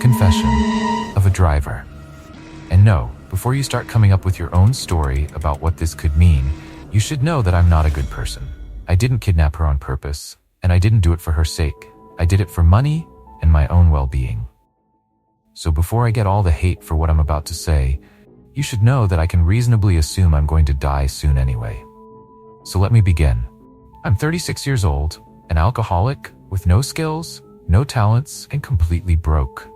confession of a driver. And no, before you start coming up with your own story about what this could mean, you should know that I'm not a good person. I didn't kidnap her on purpose, and I didn't do it for her sake. I did it for money and my own well-being. So before I get all the hate for what I'm about to say, you should know that I can reasonably assume I'm going to die soon anyway. So let me begin. I'm 36 years old, an alcoholic with no skills, no talents, and completely broke.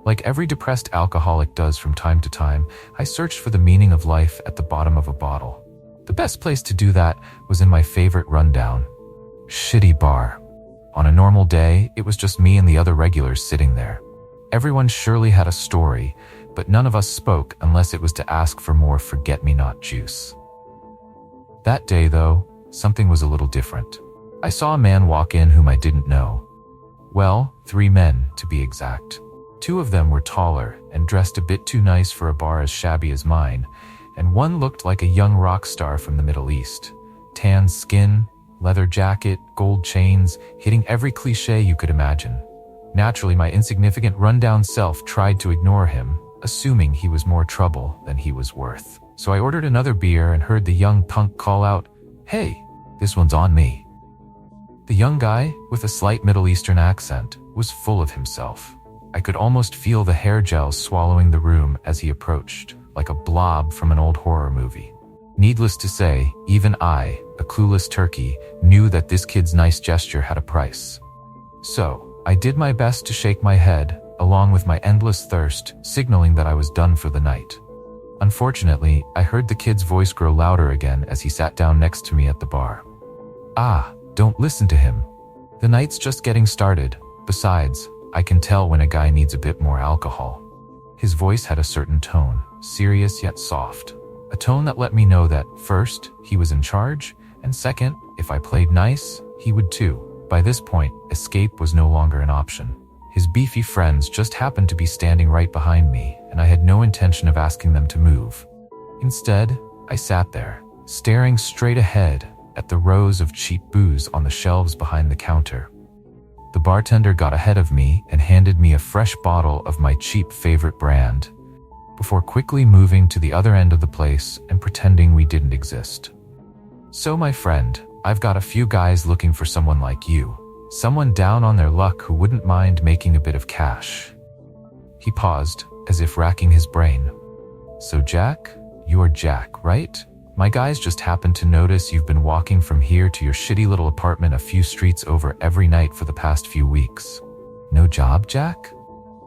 Like every depressed alcoholic does from time to time, I searched for the meaning of life at the bottom of a bottle. The best place to do that was in my favorite rundown, shitty bar. On a normal day, it was just me and the other regulars sitting there. Everyone surely had a story, but none of us spoke unless it was to ask for more forget-me-not juice. That day, though, something was a little different. I saw a man walk in whom I didn't know. Well, 3 men, to be exact. 2 of them were taller and dressed a bit too nice for a bar as shabby as mine, and one looked like a young rock star from the Middle East. Tan skin, leather jacket, gold chains, hitting every cliché you could imagine. Naturally, my insignificant rundown self tried to ignore him, assuming he was more trouble than he was worth. So I ordered another beer and heard the young punk call out, "Hey, this one's on me." The young guy, with a slight Middle Eastern accent, was full of himself. I could almost feel the hair gels swallowing the room as he approached, like a blob from an old horror movie. Needless to say, even I, a clueless turkey, knew that this kid's nice gesture had a price. So, I did my best to shake my head, along with my endless thirst, signaling that I was done for the night. Unfortunately, I heard the kid's voice grow louder again as he sat down next to me at the bar. "Ah, don't listen to him. The night's just getting started. Besides, I can tell when a guy needs a bit more alcohol." His voice had a certain tone, serious yet soft. A tone that let me know that, first, he was in charge, and second, if I played nice, he would too. By this point, escape was no longer an option. His beefy friends just happened to be standing right behind me, and I had no intention of asking them to move. Instead, I sat there, staring straight ahead at the rows of cheap booze on the shelves behind the counter. The bartender got ahead of me and handed me a fresh bottle of my cheap favorite brand, before quickly moving to the other end of the place and pretending we didn't exist. "So my friend, I've got a few guys looking for someone like you. Someone down on their luck who wouldn't mind making a bit of cash." He paused, as if racking his brain. "So Jack? You're Jack, right? My guys just happened to notice you've been walking from here to your shitty little apartment a few streets over every night for the past few weeks. No job, Jack?"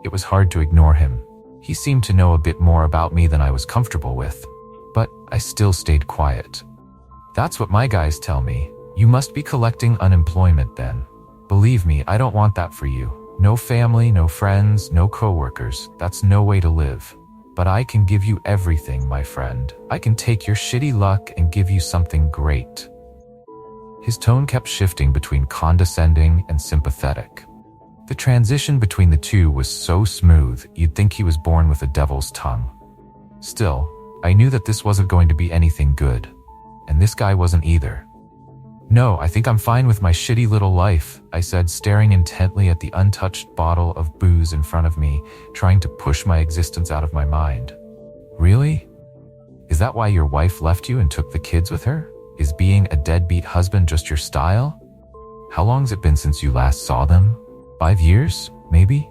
It was hard to ignore him. He seemed to know a bit more about me than I was comfortable with, but I still stayed quiet. "That's what my guys tell me. You must be collecting unemployment then. Believe me, I don't want that for you. No family, no friends, no coworkers. That's no way to live. But I can give you everything, my friend. I can take your shitty luck and give you something great." His tone kept shifting between condescending and sympathetic. The transition between the two was so smooth, you'd think he was born with a devil's tongue. Still, I knew that this wasn't going to be anything good. And this guy wasn't either. "No, I think I'm fine with my shitty little life," I said, staring intently at the untouched bottle of booze in front of me, trying to push my existence out of my mind. "Really? Is that why your wife left you and took the kids with her? Is being a deadbeat husband just your style? How long's it been since you last saw them? 5 years, maybe?"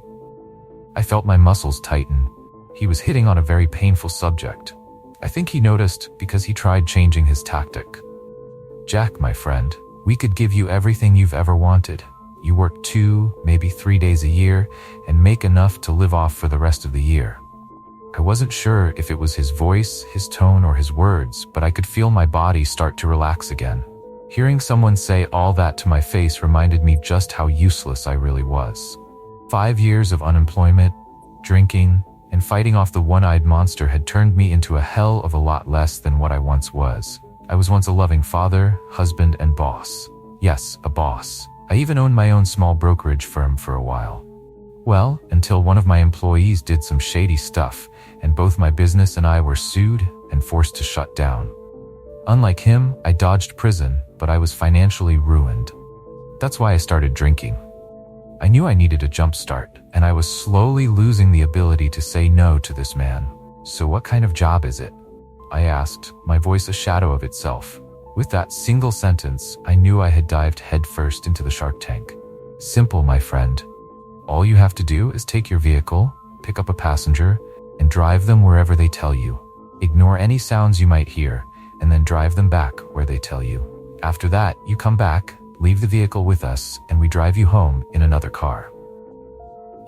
I felt my muscles tighten. He was hitting on a very painful subject. I think he noticed because he tried changing his tactic. "Jack, my friend, we could give you everything you've ever wanted. You work 2, maybe 3 days a year and make enough to live off for the rest of the year." I wasn't sure if it was his voice, his tone, or his words, but I could feel my body start to relax again. Hearing someone say all that to my face reminded me just how useless I really was. 5 years of unemployment, drinking, and fighting off the one-eyed monster had turned me into a hell of a lot less than what I once was. I was once a loving father, husband, and boss. Yes, a boss. I even owned my own small brokerage firm for a while. Well, until one of my employees did some shady stuff, and both my business and I were sued and forced to shut down. Unlike him, I dodged prison, but I was financially ruined. That's why I started drinking. I knew I needed a jump start, and I was slowly losing the ability to say no to this man. "So what kind of job is it?" I asked, my voice a shadow of itself. With that single sentence, I knew I had dived headfirst into the shark tank. "Simple, my friend. All you have to do is take your vehicle, pick up a passenger, and drive them wherever they tell you. Ignore any sounds you might hear, and then drive them back where they tell you. After that, you come back, leave the vehicle with us, and we drive you home in another car.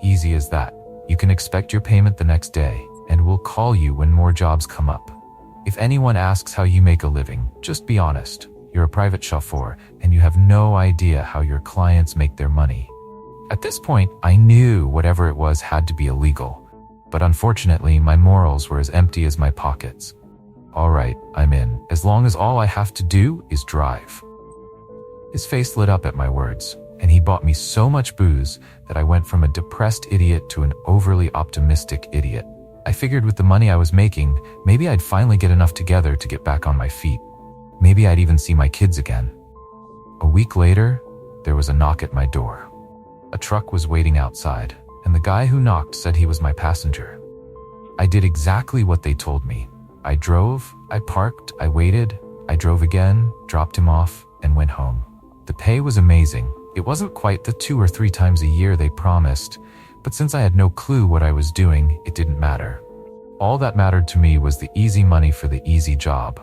Easy as that. You can expect your payment the next day, and we'll call you when more jobs come up. If anyone asks how you make a living, just be honest. You're a private chauffeur, and you have no idea how your clients make their money." At this point, I knew whatever it was had to be illegal, but unfortunately, my morals were as empty as my pockets. "All right, I'm in, as long as all I have to do is drive." His face lit up at my words, and he bought me so much booze that I went from a depressed idiot to an overly optimistic idiot. I figured with the money I was making, maybe I'd finally get enough together to get back on my feet. Maybe I'd even see my kids again. A week later, there was a knock at my door. A truck was waiting outside, and the guy who knocked said he was my passenger. I did exactly what they told me. I drove, I parked, I waited, I drove again, dropped him off, and went home. The pay was amazing. It wasn't quite the 2 or 3 times a year they promised, but since I had no clue what I was doing, it didn't matter. All that mattered to me was the easy money for the easy job.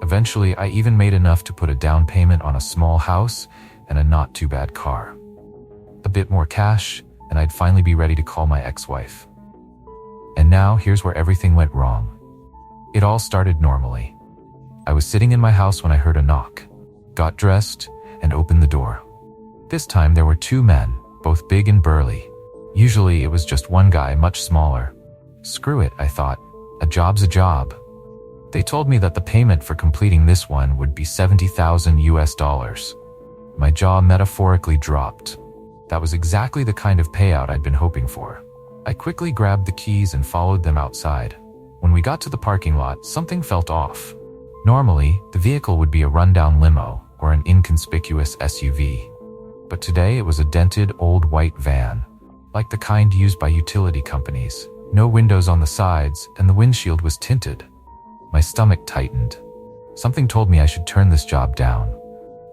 Eventually, I even made enough to put a down payment on a small house and a not too bad car. A bit more cash, and I'd finally be ready to call my ex-wife. And now, here's where everything went wrong. It all started normally. I was sitting in my house when I heard a knock, got dressed, and opened the door. This time there were 2 men, both big and burly. Usually it was just one guy, much smaller. Screw it, I thought. A job's a job. They told me that the payment for completing this one would be $70,000. My jaw metaphorically dropped. That was exactly the kind of payout I'd been hoping for. I quickly grabbed the keys and followed them outside. When we got to the parking lot, something felt off. Normally, the vehicle would be a rundown limo or an inconspicuous SUV. But today it was a dented, old white van, like the kind used by utility companies. No windows on the sides, and the windshield was tinted. My stomach tightened. Something told me I should turn this job down.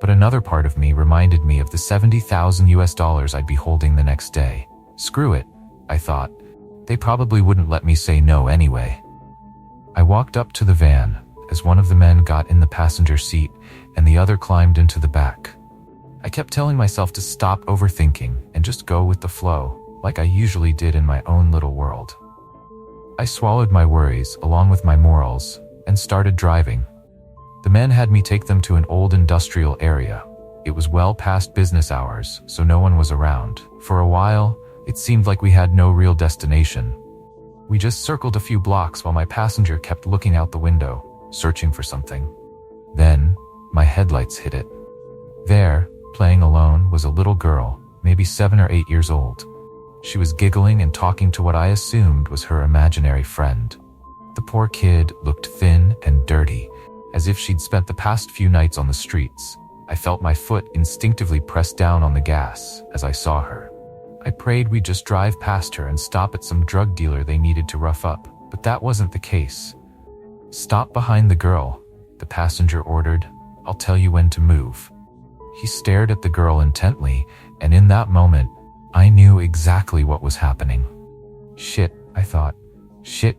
But another part of me reminded me of the $70,000 I'd be holding the next day. Screw it, I thought. They probably wouldn't let me say no anyway. I walked up to the van as one of the men got in the passenger seat and the other climbed into the back. I kept telling myself to stop overthinking and just go with the flow, like I usually did in my own little world. I swallowed my worries along with my morals and started driving. The men had me take them to an old industrial area. It was well past business hours, so no one was around. For a while, it seemed like we had no real destination. We just circled a few blocks while my passenger kept looking out the window, searching for something. Then, my headlights hit it. There, playing alone, was a little girl, maybe 7 or 8 years old. She was giggling and talking to what I assumed was her imaginary friend. The poor kid looked thin and dirty, as if she'd spent the past few nights on the streets. I felt my foot instinctively press down on the gas as I saw her. I prayed we'd just drive past her and stop at some drug dealer they needed to rough up, but that wasn't the case. "Stop behind the girl," the passenger ordered. "I'll tell you when to move." He stared at the girl intently, and in that moment, I knew exactly what was happening. Shit, I thought. Shit.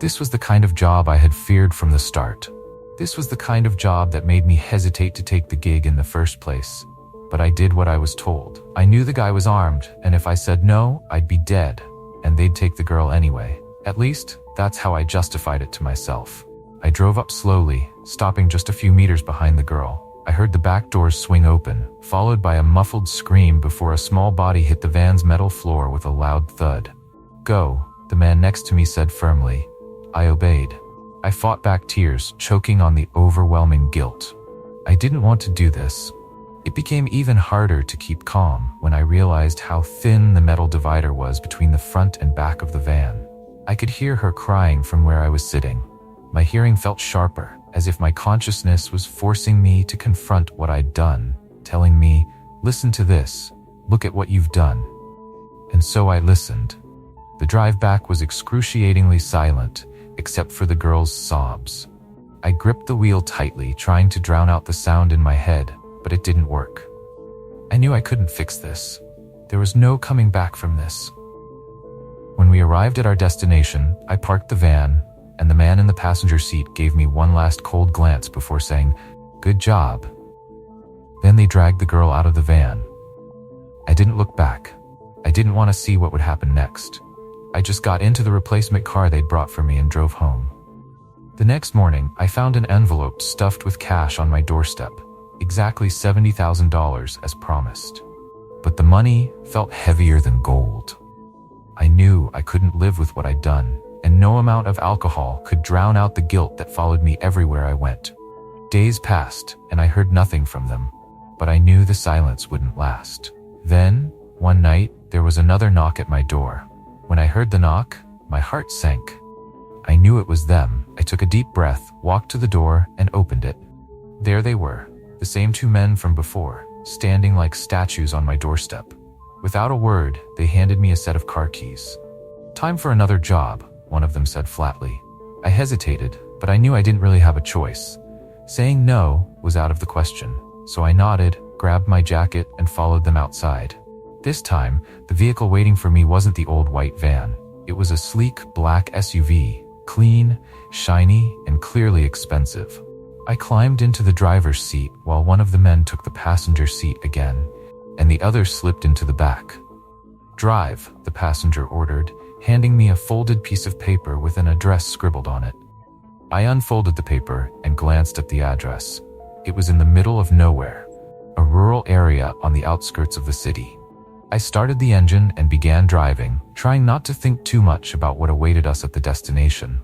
This was the kind of job I had feared from the start. This was the kind of job that made me hesitate to take the gig in the first place. But I did what I was told. I knew the guy was armed, and if I said no, I'd be dead, and they'd take the girl anyway. At least, that's how I justified it to myself. I drove up slowly, stopping just a few meters behind the girl. I heard the back doors swing open, followed by a muffled scream before a small body hit the van's metal floor with a loud thud. "Go," the man next to me said firmly. I obeyed. I fought back tears, choking on the overwhelming guilt. I didn't want to do this. It became even harder to keep calm when I realized how thin the metal divider was between the front and back of the van. I could hear her crying from where I was sitting. My hearing felt sharper, as if my consciousness was forcing me to confront what I'd done, telling me, "Listen to this. Look at what you've done." And so I listened. The drive back was excruciatingly silent, except for the girl's sobs. I gripped the wheel tightly, trying to drown out the sound in my head, but it didn't work. I knew I couldn't fix this. There was no coming back from this. When we arrived at our destination, I parked the van, and the man in the passenger seat gave me one last cold glance before saying, "Good job." Then they dragged the girl out of the van. I didn't look back. I didn't want to see what would happen next. I just got into the replacement car they'd brought for me and drove home. The next morning, I found an envelope stuffed with cash on my doorstep, exactly $70,000 as promised. But the money felt heavier than gold. I knew I couldn't live with what I'd done, and no amount of alcohol could drown out the guilt that followed me everywhere I went. Days passed, and I heard nothing from them, but I knew the silence wouldn't last. Then, one night, there was another knock at my door. When I heard the knock, my heart sank. I knew it was them. I took a deep breath, walked to the door, and opened it. There they were, the same two men from before, standing like statues on my doorstep. Without a word, they handed me a set of car keys. "Time for another job," one of them said flatly. I hesitated, but I knew I didn't really have a choice. Saying no was out of the question, so I nodded, grabbed my jacket, and followed them outside. This time, the vehicle waiting for me wasn't the old white van. It was a sleek black SUV, clean, shiny, and clearly expensive. I climbed into the driver's seat while one of the men took the passenger seat again, and the other slipped into the back. "Drive," the passenger ordered, handing me a folded piece of paper with an address scribbled on it. I unfolded the paper and glanced at the address. It was in the middle of nowhere, a rural area on the outskirts of the city. I started the engine and began driving, trying not to think too much about what awaited us at the destination.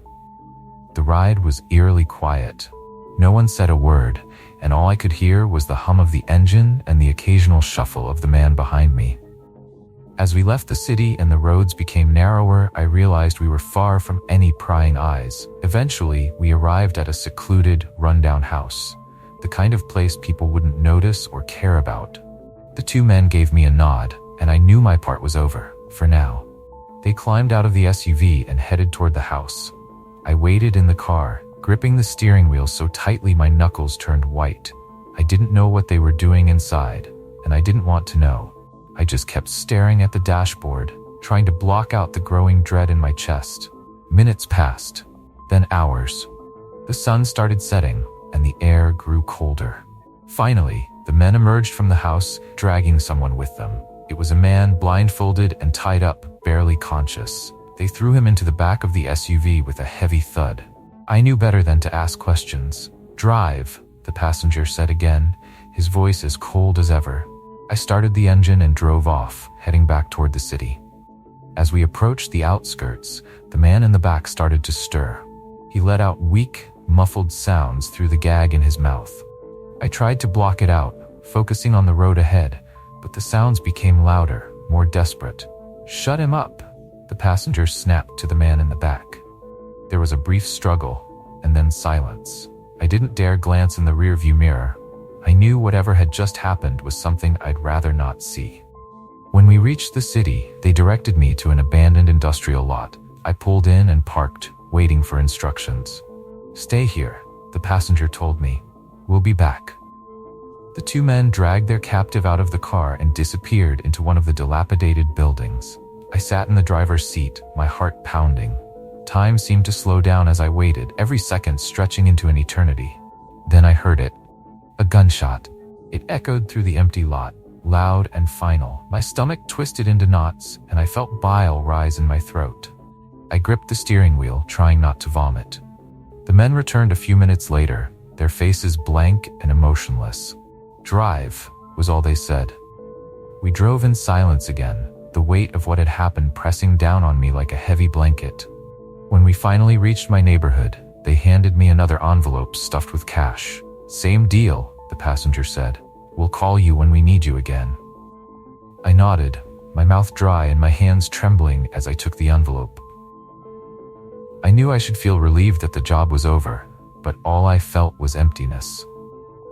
The ride was eerily quiet. No one said a word, and all I could hear was the hum of the engine and the occasional shuffle of the man behind me. As we left the city and the roads became narrower, I realized we were far from any prying eyes. Eventually, we arrived at a secluded, rundown house, the kind of place people wouldn't notice or care about. The two men gave me a nod, and I knew my part was over, for now. They climbed out of the SUV and headed toward the house. I waited in the car, gripping the steering wheel so tightly my knuckles turned white. I didn't know what they were doing inside, and I didn't want to know. I just kept staring at the dashboard, trying to block out the growing dread in my chest. Minutes passed, then hours. The sun started setting, and the air grew colder. Finally, the men emerged from the house, dragging someone with them. It was a man blindfolded and tied up, barely conscious. They threw him into the back of the SUV with a heavy thud. I knew better than to ask questions. "Drive," the passenger said again, his voice as cold as ever. I started the engine and drove off, heading back toward the city. As we approached the outskirts, the man in the back started to stir. He let out weak, muffled sounds through the gag in his mouth. I tried to block it out, focusing on the road ahead, but the sounds became louder, more desperate. "Shut him up," the passenger snapped to the man in the back. There was a brief struggle, and then silence. I didn't dare glance in the rearview mirror. I knew whatever had just happened was something I'd rather not see. When we reached the city, they directed me to an abandoned industrial lot. I pulled in and parked, waiting for instructions. "Stay here," the passenger told me. "We'll be back." The two men dragged their captive out of the car and disappeared into one of the dilapidated buildings. I sat in the driver's seat, my heart pounding. Time seemed to slow down as I waited, every second stretching into an eternity. Then I heard it. A gunshot. It echoed through the empty lot, loud and final. My stomach twisted into knots, and I felt bile rise in my throat. I gripped the steering wheel, trying not to vomit. The men returned a few minutes later, their faces blank and emotionless. "Drive," was all they said. We drove in silence again, the weight of what had happened pressing down on me like a heavy blanket. When we finally reached my neighborhood, they handed me another envelope stuffed with cash. "Same deal," the passenger said. "We'll call you when we need you again." I nodded, my mouth dry and my hands trembling as I took the envelope. I knew I should feel relieved that the job was over, but all I felt was emptiness.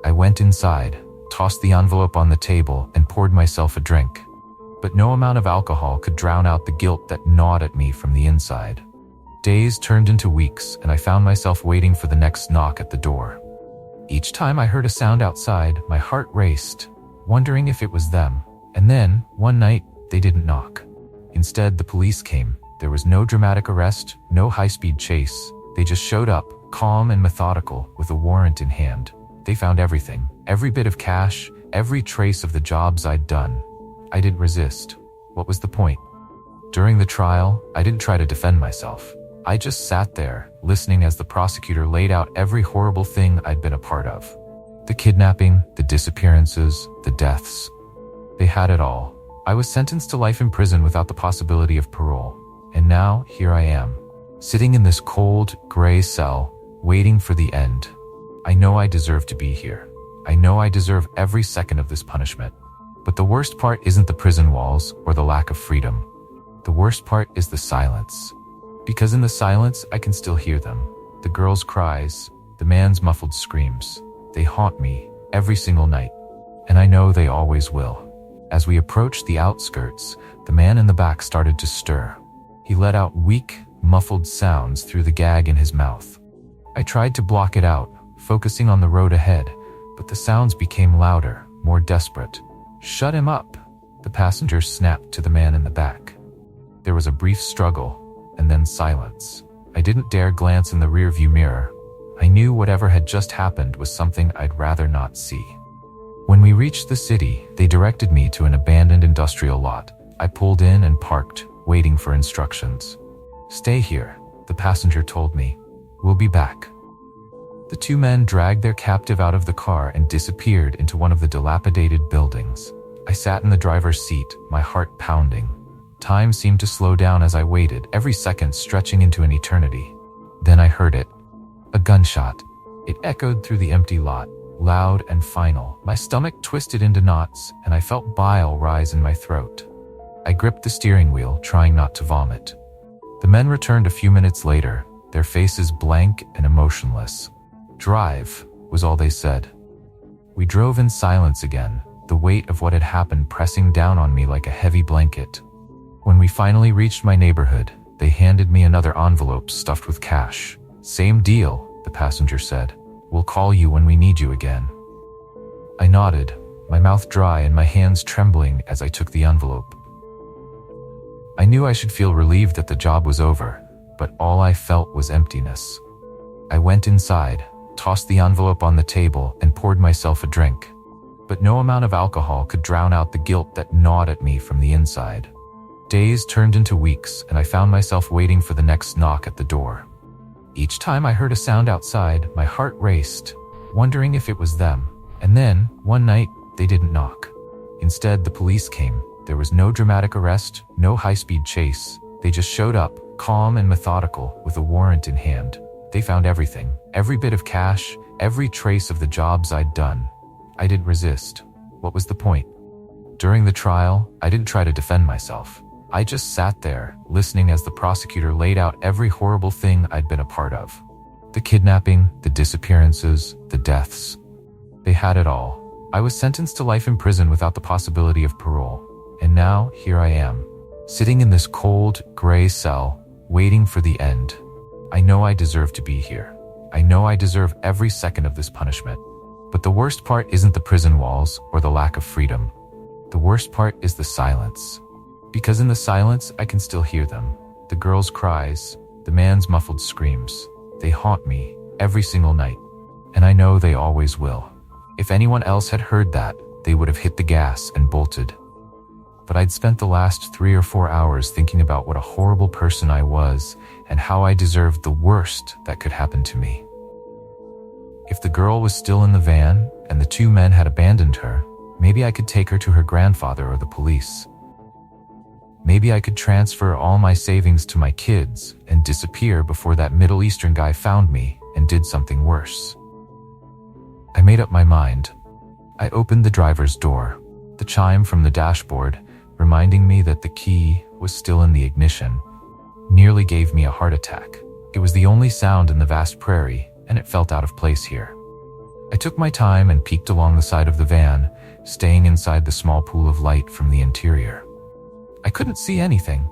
I went inside, tossed the envelope on the table, and poured myself a drink. but no amount of alcohol could drown out the guilt that gnawed at me from the inside. Days turned into weeks, and I found myself waiting for the next knock at the door. Each time I heard a sound outside, my heart raced, wondering if it was them. And then, one night, they didn't knock. Instead, the police came. There was no dramatic arrest, no high-speed chase. They just showed up, calm and methodical, with a warrant in hand. They found everything, every bit of cash, every trace of the jobs I'd done. I didn't resist. What was the point? During the trial, I didn't try to defend myself. I just sat there, listening as the prosecutor laid out every horrible thing I'd been a part of. The kidnapping, the disappearances, the deaths. They had it all. I was sentenced to life in prison without the possibility of parole. And now, here I am, sitting in this cold, gray cell, waiting for the end. I know I deserve to be here. I know I deserve every second of this punishment. But the worst part isn't the prison walls or the lack of freedom. The worst part is the silence. Because in the silence, I can still hear them. The girl's cries, the man's muffled screams. They haunt me every single night. And I know they always will. As we approached the outskirts, the man in the back started to stir. He let out weak, muffled sounds through the gag in his mouth. I tried to block it out, focusing on the road ahead, but the sounds became louder, more desperate. "Shut him up!" the passenger snapped to the man in the back. There was a brief struggle, and then silence. I didn't dare glance in the rearview mirror. I knew whatever had just happened was something I'd rather not see. When we reached the city, they directed me to an abandoned industrial lot. I pulled in and parked, waiting for instructions. "Stay here," the passenger told me. "We'll be back." The two men dragged their captive out of the car and disappeared into one of the dilapidated buildings. I sat in the driver's seat, my heart pounding. Time seemed to slow down as I waited, every second stretching into an eternity. Then I heard it. A gunshot. It echoed through the empty lot, loud and final. My stomach twisted into knots, and I felt bile rise in my throat. I gripped the steering wheel, trying not to vomit. The men returned a few minutes later, their faces blank and emotionless. "Drive," was all they said. We drove in silence again, the weight of what had happened pressing down on me like a heavy blanket. When we finally reached my neighborhood, they handed me another envelope stuffed with cash. "Same deal," the passenger said. "We'll call you when we need you again." I nodded, my mouth dry and my hands trembling as I took the envelope. I knew I should feel relieved that the job was over, but all I felt was emptiness. I went inside, tossed the envelope on the table, and poured myself a drink. But no amount of alcohol could drown out the guilt that gnawed at me from the inside. Days turned into weeks, and I found myself waiting for the next knock at the door. Each time I heard a sound outside, my heart raced, wondering if it was them. And then, one night, they didn't knock. Instead, the police came. There was no dramatic arrest, no high-speed chase. They just showed up, calm and methodical, with a warrant in hand. They found everything, every bit of cash, every trace of the jobs I'd done. I didn't resist. What was the point? During the trial, I didn't try to defend myself. I just sat there, listening as the prosecutor laid out every horrible thing I'd been a part of. The kidnapping, the disappearances, the deaths. They had it all. I was sentenced to life in prison without the possibility of parole. And now, here I am, sitting in this cold, gray cell, waiting for the end. I know I deserve to be here. I know I deserve every second of this punishment. But the worst part isn't the prison walls or the lack of freedom. The worst part is the silence. Because in the silence, I can still hear them. The girl's cries, the man's muffled screams. They haunt me every single night. And I know they always will. If anyone else had heard that, they would have hit the gas and bolted. But I'd spent the last 3 or 4 hours thinking about what a horrible person I was and how I deserved the worst that could happen to me. If the girl was still in the van and the two men had abandoned her, maybe I could take her to her grandfather or the police. Maybe I could transfer all my savings to my kids and disappear before that Middle Eastern guy found me and did something worse. I made up my mind. I opened the driver's door, the chime from the dashboard, reminding me that the key was still in the ignition, nearly gave me a heart attack. It was the only sound in the vast prairie, and it felt out of place here. I took my time and peeked along the side of the van, staying inside the small pool of light from the interior. I couldn't see anything,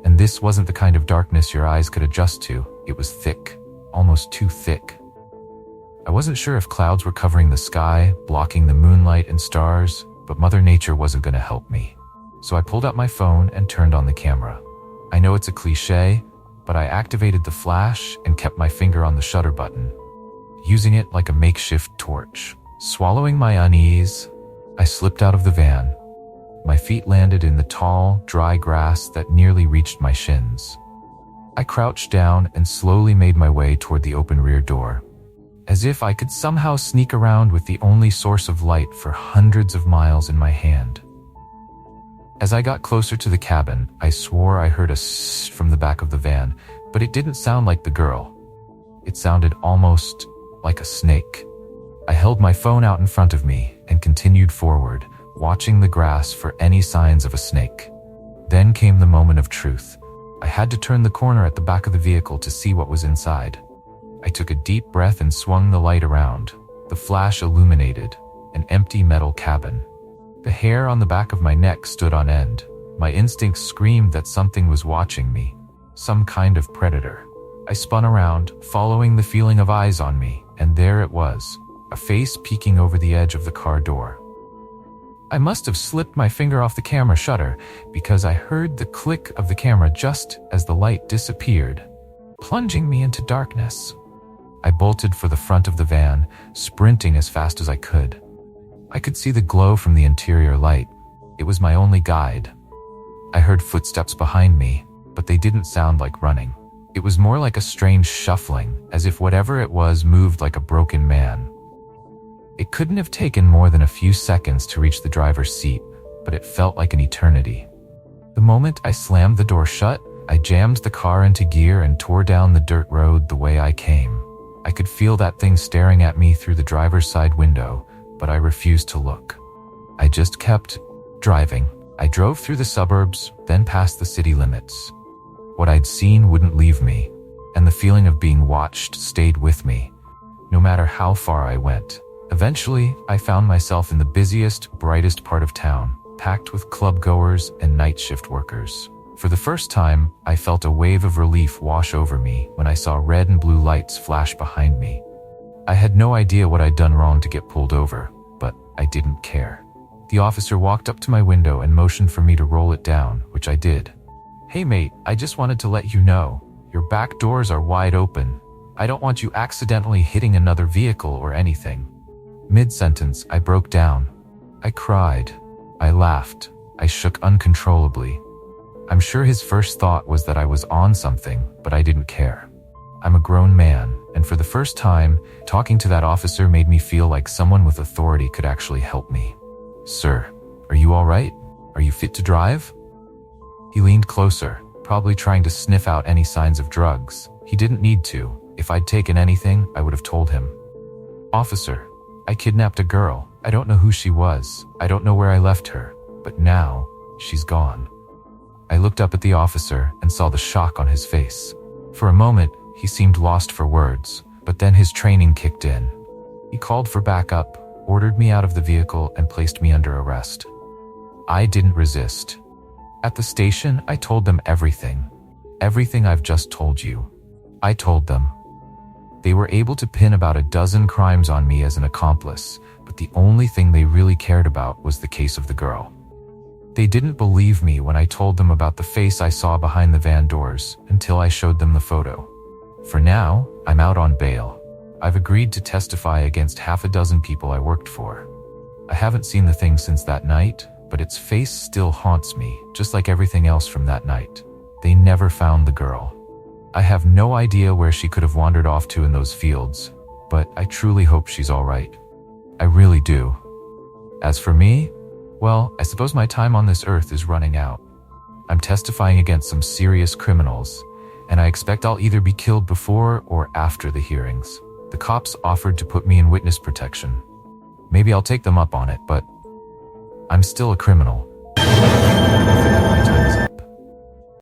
and this wasn't the kind of darkness your eyes could adjust to. It was thick, almost too thick. I wasn't sure if clouds were covering the sky, blocking the moonlight and stars, but Mother Nature wasn't going to help me. So I pulled out my phone and turned on the camera. I know it's a cliche, but I activated the flash and kept my finger on the shutter button, using it like a makeshift torch. Swallowing my unease, I slipped out of the van. My feet landed in the tall, dry grass that nearly reached my shins. I crouched down and slowly made my way toward the open rear door, as if I could somehow sneak around with the only source of light for hundreds of miles in my hand. As I got closer to the cabin, I swore I heard a sss from the back of the van, but it didn't sound like the girl. It sounded almost like a snake. I held my phone out in front of me and continued forward, watching the grass for any signs of a snake. Then came the moment of truth. I had to turn the corner at the back of the vehicle to see what was inside. I took a deep breath and swung the light around. The flash illuminated an empty metal cabin. The hair on the back of my neck stood on end. My instincts screamed that something was watching me, some kind of predator. I spun around, following the feeling of eyes on me, and there it was, a face peeking over the edge of the car door. I must have slipped my finger off the camera shutter because I heard the click of the camera just as the light disappeared, plunging me into darkness. I bolted for the front of the van, sprinting as fast as I could. I could see the glow from the interior light. It was my only guide. I heard footsteps behind me, but they didn't sound like running. It was more like a strange shuffling, as if whatever it was moved like a broken man. It couldn't have taken more than a few seconds to reach the driver's seat, but it felt like an eternity. The moment I slammed the door shut, I jammed the car into gear and tore down the dirt road the way I came. I could feel that thing staring at me through the driver's side window, but I refused to look. I just kept driving. I drove through the suburbs, then past the city limits. What I'd seen wouldn't leave me, and the feeling of being watched stayed with me, no matter how far I went. Eventually, I found myself in the busiest, brightest part of town, packed with club-goers and night shift workers. For the first time, I felt a wave of relief wash over me when I saw red and blue lights flash behind me. I had no idea what I'd done wrong to get pulled over, but I didn't care. The officer walked up to my window and motioned for me to roll it down, which I did. "Hey mate, I just wanted to let you know, your back doors are wide open. I don't want you accidentally hitting another vehicle or anything." Mid-sentence, I broke down. I cried. I laughed. I shook uncontrollably. I'm sure his first thought was that I was on something, but I didn't care. I'm a grown man, and for the first time, talking to that officer made me feel like someone with authority could actually help me. "Sir, are you all right? Are you fit to drive?" He leaned closer, probably trying to sniff out any signs of drugs. He didn't need to. If I'd taken anything, I would have told him. "Officer, I kidnapped a girl. I don't know who she was. I don't know where I left her. But now, she's gone." I looked up at the officer and saw the shock on his face. For a moment, he seemed lost for words, but then his training kicked in. He called for backup, ordered me out of the vehicle, and placed me under arrest. I didn't resist. At the station, I told them everything. Everything I've just told you. I told them. They were able to pin about a dozen crimes on me as an accomplice, but the only thing they really cared about was the case of the girl. They didn't believe me when I told them about the face I saw behind the van doors until I showed them the photo. For now, I'm out on bail. I've agreed to testify against half a dozen people I worked for. I haven't seen the thing since that night, but its face still haunts me, just like everything else from that night. They never found the girl. I have no idea where she could have wandered off to in those fields, but I truly hope she's all right. I really do. As for me, well, I suppose my time on this earth is running out. I'm testifying against some serious criminals, and I expect I'll either be killed before or after the hearings. The cops offered to put me in witness protection. Maybe I'll take them up on it, but I'm still a criminal.